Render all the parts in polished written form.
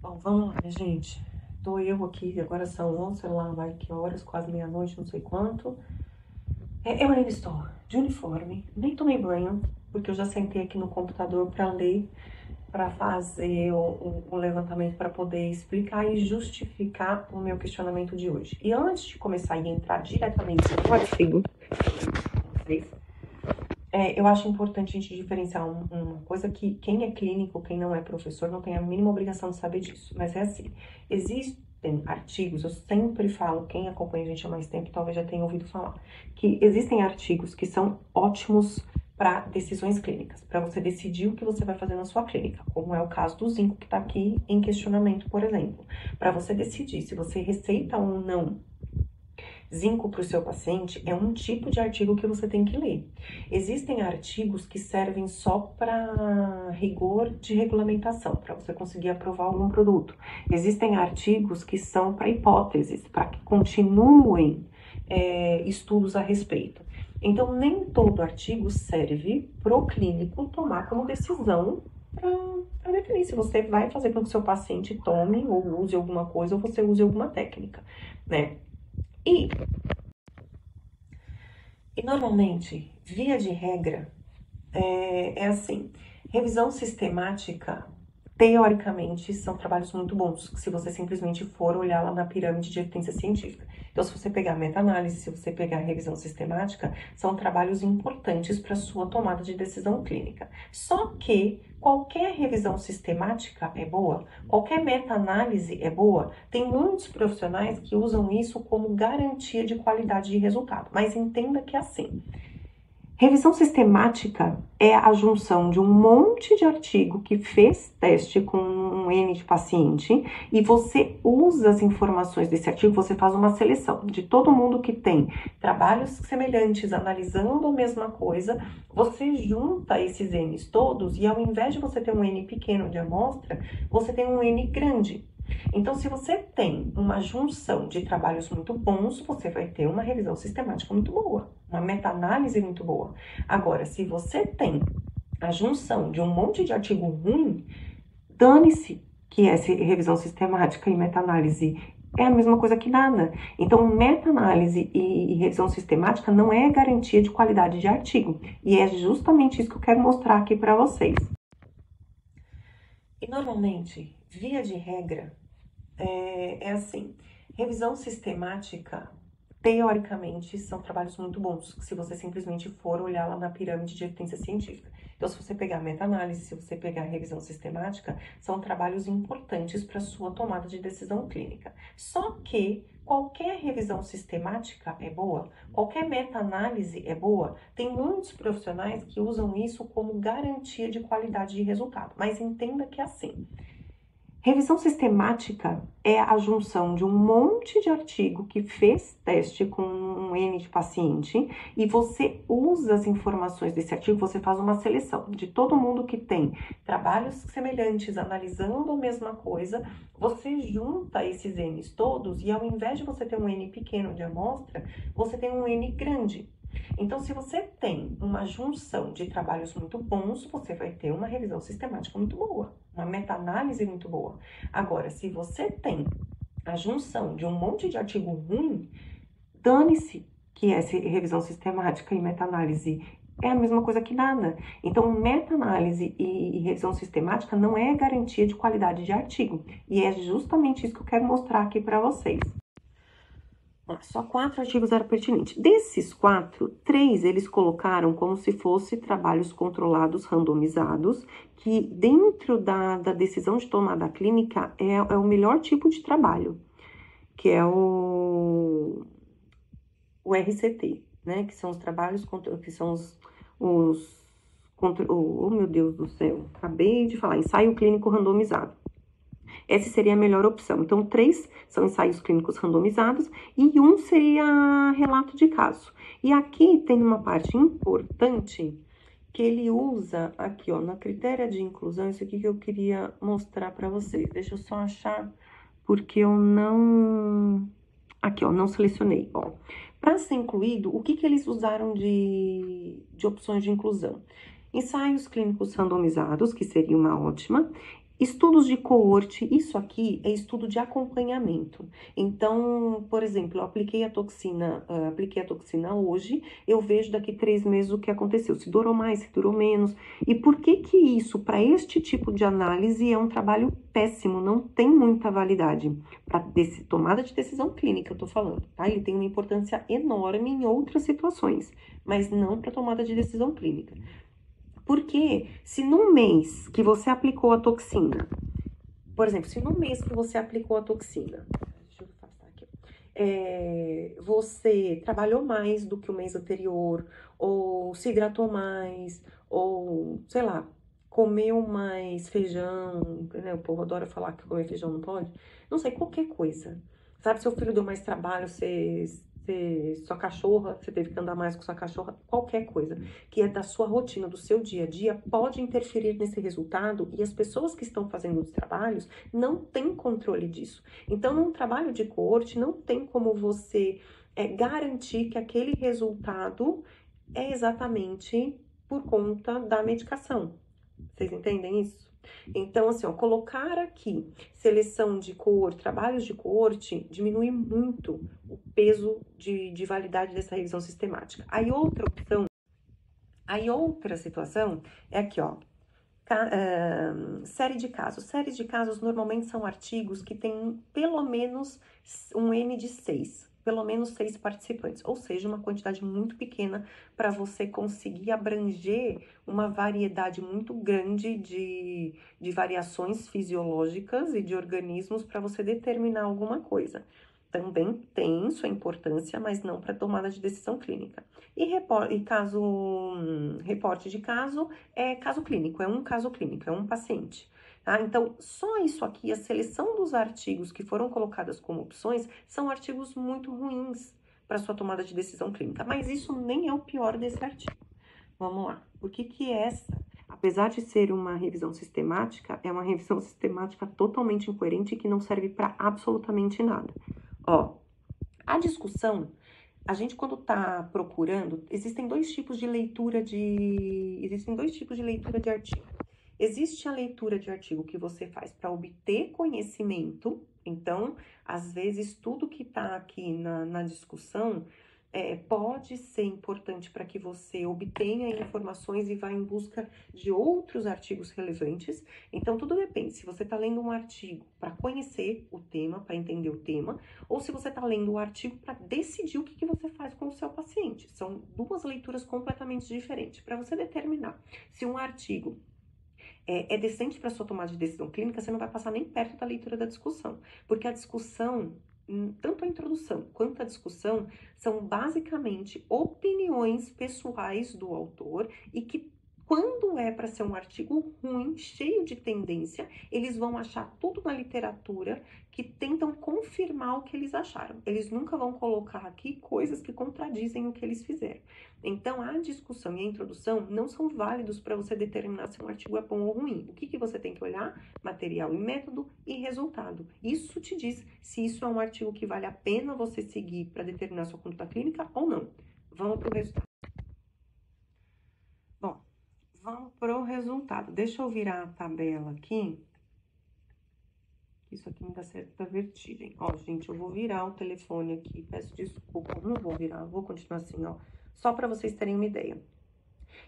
Bom, vamos lá, minha gente. Tô eu aqui, agora são 11, sei lá, vai que horas, quase meia-noite, não sei quanto. Eu ainda estou de uniforme, nem tomei banho, porque eu já sentei aqui no computador para ler, para fazer o levantamento, para poder explicar e justificar o meu questionamento de hoje. E antes de começar a entrar diretamente no artigo, eu acho importante a gente diferenciar uma coisa que quem é clínico, quem não é professor, não tem a mínima obrigação de saber disso. Mas é assim, existem artigos, eu sempre falo, quem acompanha a gente há mais tempo talvez já tenha ouvido falar, que existem artigos que são ótimos para decisões clínicas, para você decidir o que você vai fazer na sua clínica, como é o caso do zinco que está aqui em questionamento, por exemplo. Para você decidir se você receita ou não zinco para o seu paciente é um tipo de artigo que você tem que ler. Existem artigos que servem só para rigor de regulamentação, para você conseguir aprovar algum produto. Existem artigos que são para hipóteses, para que continuem estudos a respeito. Então, nem todo artigo serve para o clínico tomar como decisão para definir se você vai fazer com que o seu paciente tome ou use alguma coisa ou você use alguma técnica, né? E normalmente, via de regra, é assim, revisão sistemática, teoricamente, são trabalhos muito bons, se você simplesmente for olhar lá na pirâmide de evidência científica. Então, se você pegar meta-análise, se você pegar revisão sistemática, são trabalhos importantes para a sua tomada de decisão clínica. Só que qualquer revisão sistemática é boa, qualquer meta-análise é boa. Tem muitos profissionais que usam isso como garantia de qualidade de resultado, mas entenda que é assim. Revisão sistemática é a junção de um monte de artigo que fez teste com um N de paciente e você usa as informações desse artigo, você faz uma seleção de todo mundo que tem trabalhos semelhantes, analisando a mesma coisa, você junta esses N's todos e ao invés de você ter um N pequeno de amostra, você tem um N grande. Então, se você tem uma junção de trabalhos muito bons, você vai ter uma revisão sistemática muito boa, uma meta-análise muito boa. Agora, se você tem a junção de um monte de artigo ruim, dane-se que essa revisão sistemática e meta-análise é a mesma coisa que nada. Então, meta-análise e revisão sistemática não é garantia de qualidade de artigo. E é justamente isso que eu quero mostrar aqui para vocês. E normalmente, via de regra, é assim, revisão sistemática, teoricamente, são trabalhos muito bons, se você simplesmente for olhar lá na pirâmide de evidência científica. Então, se você pegar meta-análise, se você pegar revisão sistemática, são trabalhos importantes para a sua tomada de decisão clínica. Só que qualquer revisão sistemática é boa, qualquer meta-análise é boa. Tem muitos profissionais que usam isso como garantia de qualidade de resultado, mas entenda que é assim. Revisão sistemática é a junção de um monte de artigo que fez teste com um N de paciente e você usa as informações desse artigo, você faz uma seleção de todo mundo que tem trabalhos semelhantes, analisando a mesma coisa, você junta esses N's todos e ao invés de você ter um N pequeno de amostra, você tem um N grande. Então, se você tem uma junção de trabalhos muito bons, você vai ter uma revisão sistemática muito boa, uma meta-análise muito boa. Agora, se você tem a junção de um monte de artigo ruim, dane-se que essa revisão sistemática e meta-análise é a mesma coisa que nada. Então, meta-análise e revisão sistemática não é garantia de qualidade de artigo. E é justamente isso que eu quero mostrar aqui para vocês. Só 4 artigos eram pertinentes. Desses 4, 3 eles colocaram como se fosse trabalhos controlados, randomizados, que dentro da decisão de tomada clínica é o melhor tipo de trabalho, que é o RCT, né? Que são os trabalhos, que são oh, meu Deus do céu, acabei de falar, ensaio clínico randomizado. Essa seria a melhor opção. Então, 3 são ensaios clínicos randomizados e 1 seria relato de caso. E aqui tem uma parte importante que ele usa aqui, ó, na critério de inclusão, isso aqui que eu queria mostrar para vocês. Deixa eu só achar, porque eu não... Aqui, ó, não selecionei, ó. Para ser incluído, o que eles usaram de opções de inclusão? Ensaios clínicos randomizados, que seria uma ótima, Estudos de coorte, isso aqui é estudo de acompanhamento. Então, por exemplo, eu apliquei a toxina hoje, eu vejo daqui 3 meses o que aconteceu, se durou mais, se durou menos. E por que que isso, para este tipo de análise, é um trabalho péssimo, não tem muita validade? Para tomada de decisão clínica, eu tô falando, tá? Ele tem uma importância enorme em outras situações, mas não para tomada de decisão clínica. Porque se no mês que você aplicou a toxina, por exemplo, se no mês que você aplicou a toxina, deixa eu afastar aqui, você trabalhou mais do que o mês anterior, ou se hidratou mais, ou, sei lá, comeu mais feijão, né? O povo adora falar que comer feijão não pode. Não sei, qualquer coisa. Sabe, seu filho deu mais trabalho, sua cachorra, você teve que andar mais com sua cachorra, qualquer coisa que é da sua rotina, do seu dia a dia, pode interferir nesse resultado e as pessoas que estão fazendo os trabalhos não têm controle disso. Então, num trabalho de coorte, não tem como você garantir que aquele resultado é exatamente por conta da medicação. Vocês entendem isso? Então, assim, ó, colocar aqui seleção de coorte, trabalhos de coorte, diminui muito o peso de validade dessa revisão sistemática. Aí outra situação é aqui, ó, série de casos. Séries de casos normalmente são artigos que têm pelo menos um N de 6, pelo menos 6 participantes, ou seja, uma quantidade muito pequena para você conseguir abranger uma variedade muito grande de variações fisiológicas e de organismos para você determinar alguma coisa. Também tem sua importância, mas não para tomada de decisão clínica. E reporte de caso é caso clínico, é um caso clínico, é um paciente. Tá? Então, só isso aqui, a seleção dos artigos que foram colocadas como opções, são artigos muito ruins para sua tomada de decisão clínica. Mas isso nem é o pior desse artigo. Vamos lá. Por que que essa, apesar de ser uma revisão sistemática, é uma revisão sistemática totalmente incoerente e que não serve para absolutamente nada? Ó, a discussão, a gente quando tá procurando, existem dois tipos de leitura de artigo. Existe a leitura de artigo que você faz para obter conhecimento, então, às vezes, tudo que tá aqui na discussão pode ser importante para que você obtenha informações e vá em busca de outros artigos relevantes. Então, tudo depende. Se você está lendo um artigo para conhecer o tema, para entender o tema, ou se você está lendo um artigo para decidir o que você faz com o seu paciente. São duas leituras completamente diferentes. Para você determinar se um artigo é decente para sua tomada de decisão clínica, você não vai passar nem perto da leitura da discussão, porque a discussão, tanto a introdução quanto a discussão, são basicamente opiniões pessoais do autor e que, quando é para ser um artigo ruim, cheio de tendência, eles vão achar tudo na literatura que tentam confirmar o que eles acharam. Eles nunca vão colocar aqui coisas que contradizem o que eles fizeram. Então, a discussão e a introdução não são válidos para você determinar se um artigo é bom ou ruim. O que você tem que olhar? Material e método e resultado. Isso te diz se isso é um artigo que vale a pena você seguir para determinar sua conduta clínica ou não. Vamos para o resultado. Bom, vamos para o resultado. Deixa eu virar a tabela aqui. Isso aqui me dá certa vertigem. Ó, gente, eu vou virar o telefone aqui. Peço desculpa, não vou virar. Vou continuar assim, ó. Só para vocês terem uma ideia.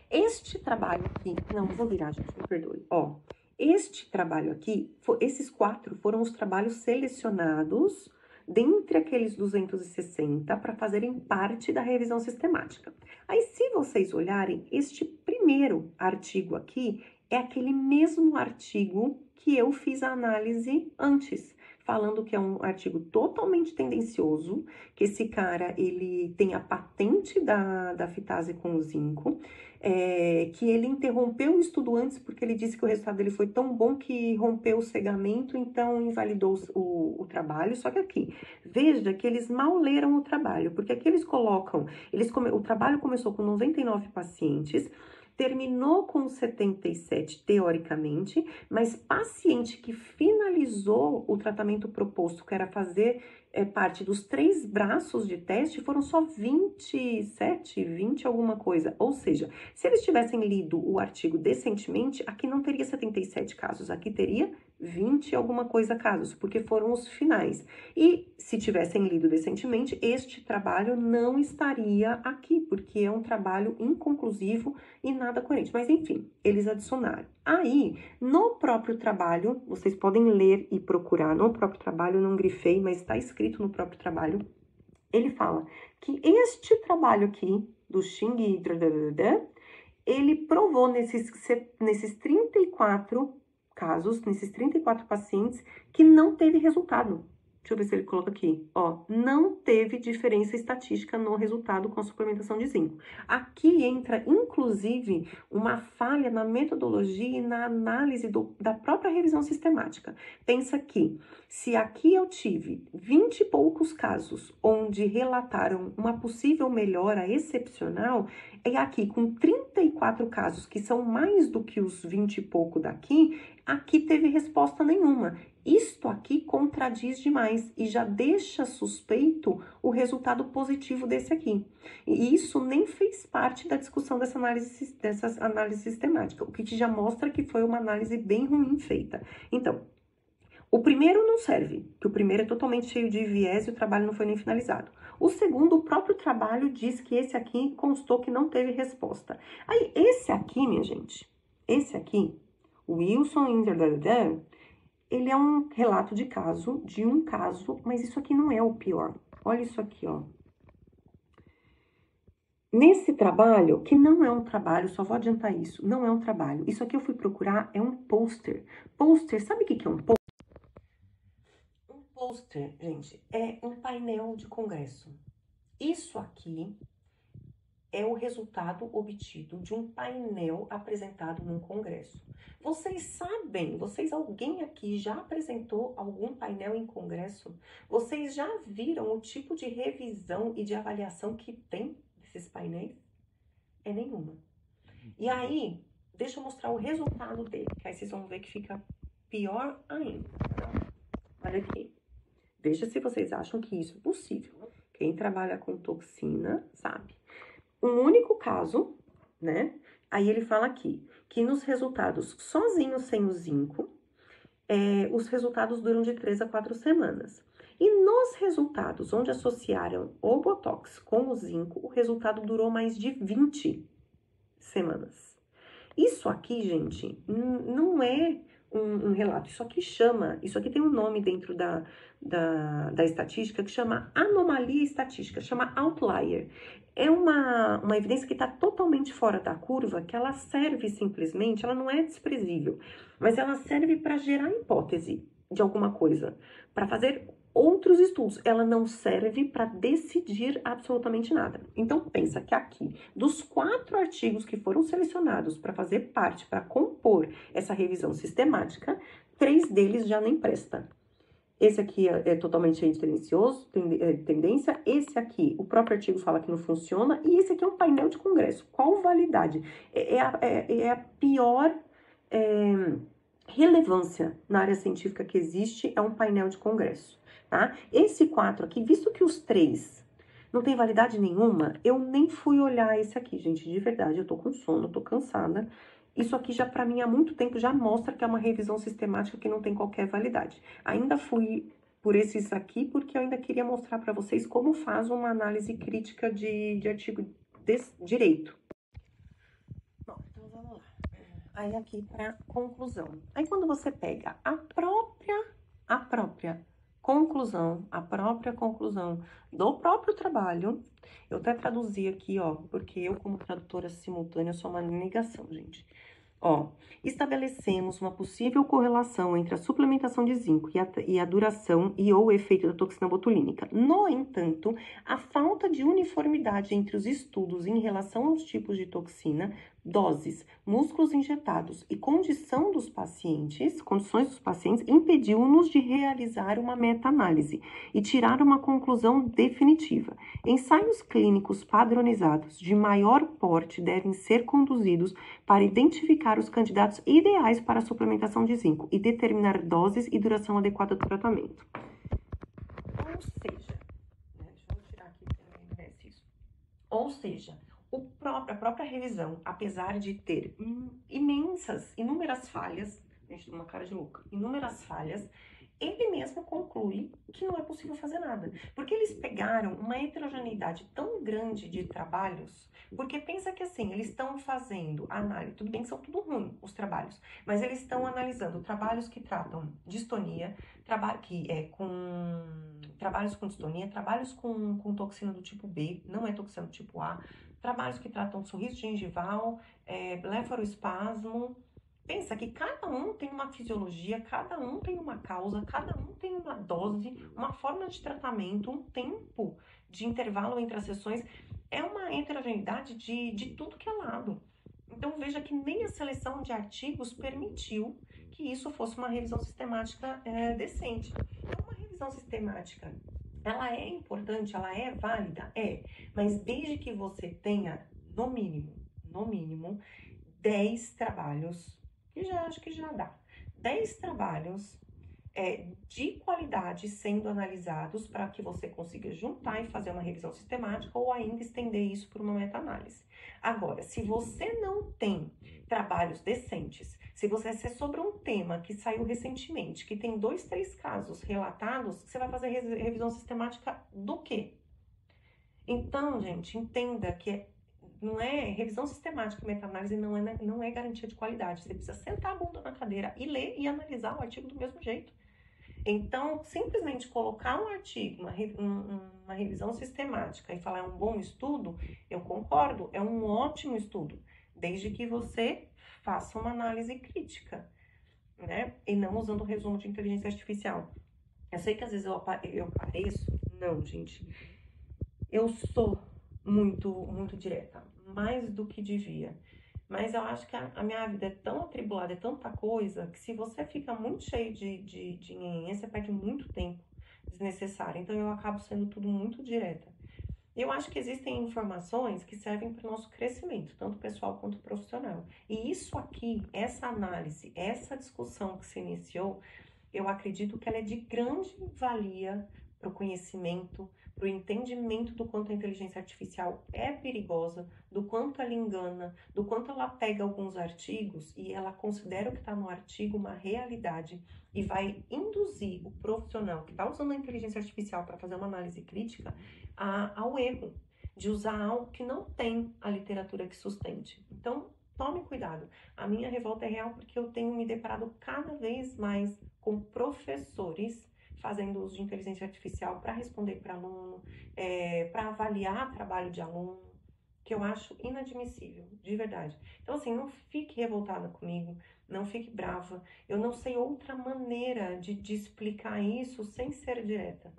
Este trabalho aqui... Não, vou virar, gente, me perdoe. Ó, este trabalho aqui, esses 4 foram os trabalhos selecionados dentre aqueles 260 para fazerem parte da revisão sistemática. Aí, se vocês olharem, este primeiro artigo aqui é aquele mesmo artigo que eu fiz a análise antes, falando que é um artigo totalmente tendencioso, que esse cara, ele tem a patente da fitase com zinco, que ele interrompeu o estudo antes porque ele disse que o resultado dele foi tão bom que rompeu o cegamento, então invalidou o trabalho. Só que aqui, veja que eles mal leram o trabalho, porque aqui eles colocam, o trabalho começou com 99 pacientes, terminou com 77 teoricamente, mas paciente que finalizou finalizou o tratamento proposto, que era fazer parte dos 3 braços de teste, foram só 27, 20 alguma coisa. Ou seja, se eles tivessem lido o artigo decentemente, aqui não teria 77 casos, aqui teria 20 alguma coisa casos, porque foram os finais. E se tivessem lido decentemente, este trabalho não estaria aqui, porque é um trabalho inconclusivo e nada coerente. Mas enfim, eles adicionaram. Aí, no próprio trabalho, vocês podem ler e procurar no próprio trabalho, eu não grifei, mas está escrito no próprio trabalho, ele fala que este trabalho aqui, do Xing e ele provou nesses 34 casos, nesses 34 pacientes, que não teve resultado. Deixa eu ver se ele coloca aqui, ó, não teve diferença estatística no resultado com a suplementação de zinco. Aqui entra, inclusive, uma falha na metodologia e na análise da própria revisão sistemática. Pensa que, se aqui eu tive 20 e poucos casos onde relataram uma possível melhora excepcional, e aqui com 34 casos, que são mais do que os 20 e pouco daqui, aqui teve resposta nenhuma. Isto aqui contradiz demais e já deixa suspeito o resultado positivo desse aqui. E isso nem fez parte da discussão dessa análise sistemática, o que já mostra que foi uma análise bem ruim feita. Então, o primeiro não serve, porque o primeiro é totalmente cheio de viés e o trabalho não foi nem finalizado. O segundo, o próprio trabalho diz que esse aqui constou que não teve resposta. Aí, esse aqui, minha gente, esse aqui, Wilson Inter, ele é um relato de caso, mas isso aqui não é o pior. Olha isso aqui, ó. Nesse trabalho, que não é um trabalho, só vou adiantar isso, não é um trabalho. Isso aqui eu fui procurar, é um pôster. Pôster, sabe o que é um pôster? Um pôster, gente, é um painel de congresso. Isso aqui é o resultado obtido de um painel apresentado num congresso. Vocês sabem, alguém aqui já apresentou algum painel em congresso? Vocês já viram o tipo de revisão e de avaliação que tem desses painéis? É nenhuma. E aí, deixa eu mostrar o resultado dele, que aí vocês vão ver que fica pior ainda. Olha aqui. Veja se vocês acham que isso é possível. Quem trabalha com toxina sabe. Um único caso, né? Aí ele fala aqui que nos resultados sozinhos sem o zinco, os resultados duram de 3 a 4 semanas. E nos resultados onde associaram o Botox com o zinco, o resultado durou mais de 20 semanas. Isso aqui, gente, não é um relato. Isso aqui tem um nome dentro da estatística que chama anomalia estatística, chama outlier. É uma evidência que está totalmente fora da curva, que ela serve simplesmente, ela não é desprezível, mas ela serve para gerar hipótese de alguma coisa, para fazer outros estudos. Ela não serve para decidir absolutamente nada. Então, pensa que aqui, dos 4 artigos que foram selecionados para fazer parte, para compor essa revisão sistemática, 3 deles já nem presta. Esse aqui é totalmente tendência. Esse aqui, o próprio artigo fala que não funciona. E esse aqui é um painel de congresso. Qual validade? É a pior relevância na área científica que existe, é um painel de congresso, tá? Esse 4 aqui, visto que os 3 não tem validade nenhuma, eu nem fui olhar esse aqui, gente, de verdade, eu tô com sono, tô cansada. Isso aqui já, pra mim, há muito tempo já mostra que é uma revisão sistemática que não tem qualquer validade. Ainda fui por esses aqui porque eu ainda queria mostrar pra vocês como faz uma análise crítica de artigo de direito. Bom, então vamos lá. Aí aqui para conclusão. Aí quando você pega a própria conclusão do próprio trabalho, eu até traduzi aqui, ó, porque eu como tradutora simultânea sou uma negação, gente. Ó, estabelecemos uma possível correlação entre a suplementação de zinco e a duração e ou efeito da toxina botulínica. No entanto, a falta de uniformidade entre os estudos em relação aos tipos de toxina doses, músculos injetados e condições dos pacientes impediu-nos de realizar uma meta-análise e tirar uma conclusão definitiva. Ensaios clínicos padronizados de maior porte devem ser conduzidos para identificar os candidatos ideais para a suplementação de zinco e determinar doses e duração adequada do tratamento. Ou seja, deixa eu tirar aqui porque ninguém merece isso. Ou seja, a própria revisão, apesar de ter inúmeras falhas, gente, uma cara de louca, inúmeras falhas, ele mesmo conclui que não é possível fazer nada. Porque eles pegaram uma heterogeneidade tão grande de trabalhos, porque pensa que assim, eles estão fazendo análise, tudo bem que são tudo ruim os trabalhos, mas eles estão analisando trabalhos que tratam distonia, trabalhos com distonia, trabalhos com toxina do tipo B, não é toxina do tipo A, trabalhos que tratam sorriso gengival, blefaroespasmo. Pensa que cada um tem uma fisiologia, cada um tem uma causa, cada um tem uma dose, uma forma de tratamento, um tempo de intervalo entre as sessões. É uma heterogeneidade de tudo que é lado. Então veja que nem a seleção de artigos permitiu que isso fosse uma revisão sistemática decente. Então uma revisão sistemática, ela é importante, ela é válida? É, mas desde que você tenha, no mínimo, 10 trabalhos, que já acho que já dá, 10 trabalhos de qualidade sendo analisados para que você consiga juntar e fazer uma revisão sistemática ou ainda estender isso por uma meta-análise. Agora, se você não tem trabalhos decentes, se você é sobre um tema que saiu recentemente, que tem 2, 3 casos relatados, você vai fazer revisão sistemática do quê? Então, gente, entenda que não é revisão sistemática e meta-análise não é garantia de qualidade. Você precisa sentar a bunda na cadeira e ler e analisar o artigo do mesmo jeito. Então, simplesmente colocar um artigo, uma revisão sistemática e falar é um bom estudo, eu concordo, é um ótimo estudo, desde que você faça uma análise crítica, né? E não usando o resumo de inteligência artificial. Eu sei que às vezes eu pareço, não, gente, eu sou muito direta, mais do que devia. Mas eu acho que a minha vida é tão atribulada, é tanta coisa, que se você fica muito cheio de nhenhenhê, você perde muito tempo desnecessário. Então eu acabo sendo tudo muito direta. Eu acho que existem informações que servem para o nosso crescimento, tanto pessoal quanto profissional. E isso aqui, essa análise, essa discussão que se iniciou, eu acredito que ela é de grande valia para o conhecimento, para o entendimento do quanto a inteligência artificial é perigosa, do quanto ela engana, do quanto ela pega alguns artigos e ela considera o que está no artigo uma realidade e vai induzir o profissional que está usando a inteligência artificial para fazer uma análise crítica ao erro, de usar algo que não tem a literatura que sustente. Então, tome cuidado. A minha revolta é real porque eu tenho me deparado cada vez mais com professores fazendo uso de inteligência artificial para responder para aluno, para avaliar trabalho de aluno, que eu acho inadmissível, de verdade. Então, assim, não fique revoltada comigo, não fique brava. Eu não sei outra maneira de explicar isso sem ser direta.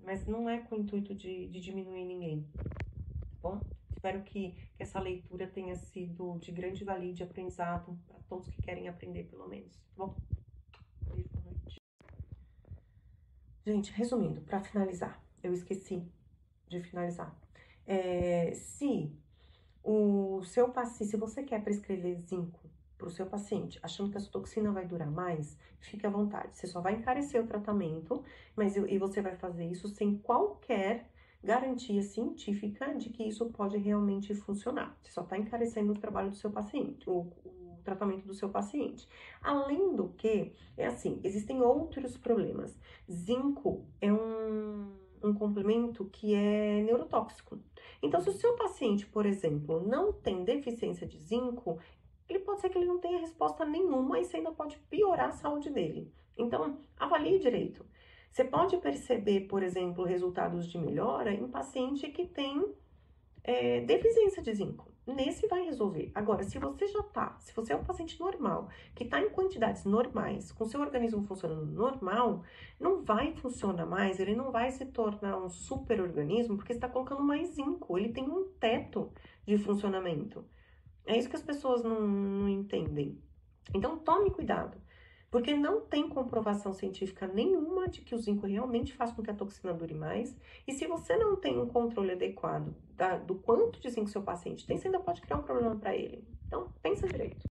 Mas não é com o intuito de diminuir ninguém, tá bom? Espero que essa leitura tenha sido de grande valia e de aprendizado para todos que querem aprender, pelo menos, tá bom? Beijo, boa noite. Gente, resumindo, para finalizar, eu esqueci de finalizar. Se você quer prescrever zinco para o seu paciente, achando que a sua toxina vai durar mais, fique à vontade. Você só vai encarecer o tratamento, e você vai fazer isso sem qualquer garantia científica de que isso pode realmente funcionar. Você só está encarecendo o trabalho do seu paciente, o tratamento do seu paciente. Além do que, existem outros problemas. Zinco é um complemento que é neurotóxico. Então, se o seu paciente, por exemplo, não tem deficiência de zinco, pode ser que ele não tenha resposta nenhuma e isso ainda pode piorar a saúde dele. Então, avalie direito. Você pode perceber, por exemplo, resultados de melhora em paciente que tem deficiência de zinco. Nesse vai resolver. Agora, se você é um paciente normal, que está em quantidades normais, com seu organismo funcionando normal, não vai funcionar mais, ele não vai se tornar um super organismo, porque está colocando mais zinco, ele tem um teto de funcionamento. É isso que as pessoas não entendem. Então, tome cuidado, porque não tem comprovação científica nenhuma de que o zinco realmente faz com que a toxina dure mais. E se você não tem um controle adequado do quanto de zinco seu paciente tem, você ainda pode criar um problema para ele. Então, pensa direito.